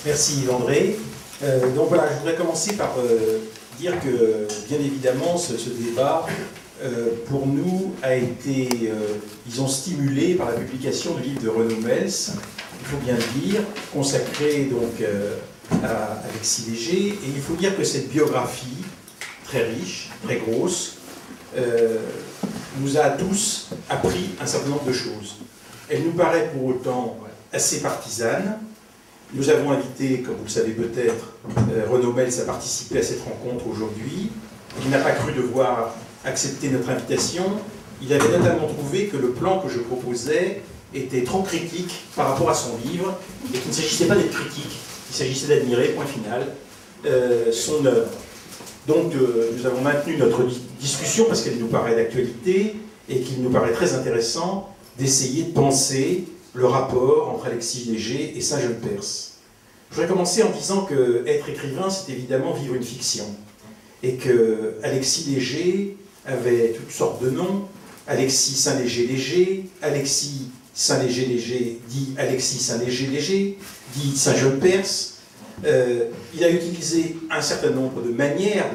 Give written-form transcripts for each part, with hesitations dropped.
Merci André. Donc voilà, je voudrais commencer par dire que, bien évidemment, ce débat, pour nous, a été, disons, stimulé par la publication du livre de Renaud Mels, il faut bien le dire, consacré donc à Alexis Léger. Et il faut dire que cette biographie, très riche, très grosse, nous a tous appris un certain nombre de choses. Elle nous paraît pour autant assez partisane. Nous avons invité, comme vous le savez peut-être, Renaud Mels à participer à cette rencontre aujourd'hui. Il n'a pas cru devoir accepter notre invitation. Il avait notamment trouvé que le plan que je proposais était trop critique par rapport à son livre et qu'il ne s'agissait pas d'être critique, il s'agissait d'admirer, point final, son œuvre. Donc nous avons maintenu notre discussion parce qu'elle nous paraît d'actualité et qu'il nous paraît très intéressant d'essayer de penser le rapport entre Alexis Léger et Saint-Jean-Perse. Je voudrais commencer en disant que être écrivain, c'est évidemment vivre une fiction. Et que Alexis Léger avait toutes sortes de noms. Alexis Saint-Léger-Léger, Alexis Saint-Léger-Léger, dit Alexis Saint-Léger-Léger, dit Saint-Jean-Perse. Il a utilisé un certain nombre de manières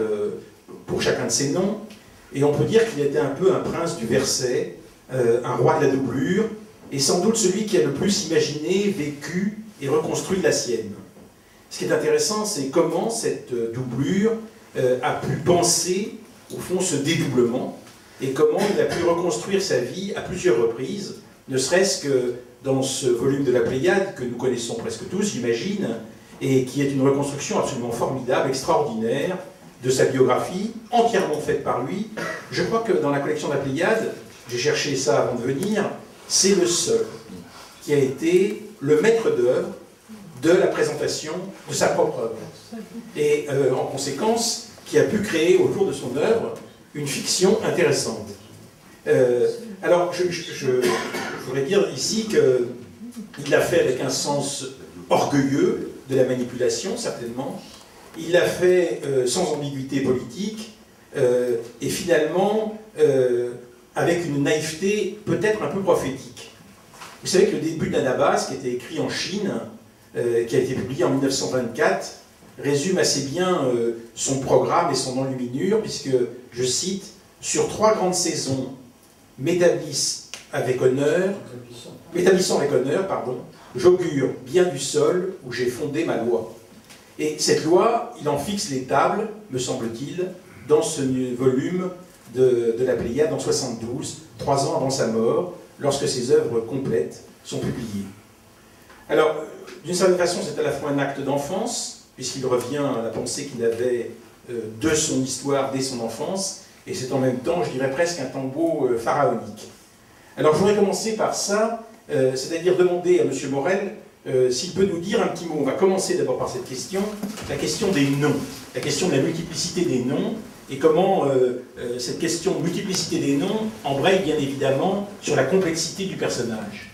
pour chacun de ces noms. Et on peut dire qu'il était un peu un prince du verset, un roi de la doublure, et sans doute celui qui a le plus imaginé, vécu et reconstruit la sienne. Ce qui est intéressant, c'est comment cette doublure a pu penser, au fond, ce dédoublement, et comment il a pu reconstruire sa vie à plusieurs reprises, ne serait-ce que dans ce volume de la Pléiade, que nous connaissons presque tous, j'imagine, et qui est une reconstruction absolument formidable, extraordinaire, de sa biographie, entièrement faite par lui. Je crois que dans la collection de la Pléiade, j'ai cherché ça avant de venir, c'est le seul qui a été le maître d'œuvre de la présentation de sa propre œuvre. Et en conséquence, qui a pu créer autour de son œuvre une fiction intéressante. Alors, je voudrais dire ici qu'il l'a fait avec un sens orgueilleux de la manipulation, certainement. Il l'a fait sans ambiguïté politique, et finalement avec une naïveté peut-être un peu prophétique. Vous savez que le début de l'Anabase, qui était écrit en Chine, qui a été publié en 1924, résume assez bien son programme et son enluminure, puisque, je cite, « Sur 3 grandes saisons, m'établissant avec honneur, j'augure bien du sol où j'ai fondé ma loi. » Et cette loi, il en fixe les tables, me semble-t-il, dans ce volume de la Pléiade en 72, 3 ans avant sa mort, lorsque ses œuvres complètes sont publiées. Alors, d'une certaine façon, c'est à la fois un acte d'enfance, puisqu'il revient à la pensée qu'il avait de son histoire dès son enfance, et c'est en même temps, je dirais presque un tombeau pharaonique. Alors, je voudrais commencer par ça, c'est-à-dire demander à M. Morel s'il peut nous dire un petit mot. On va commencer d'abord par cette question, la question des noms, la question de la multiplicité des noms, et comment cette question de multiplicité des noms embraye bien évidemment sur la complexité du personnage.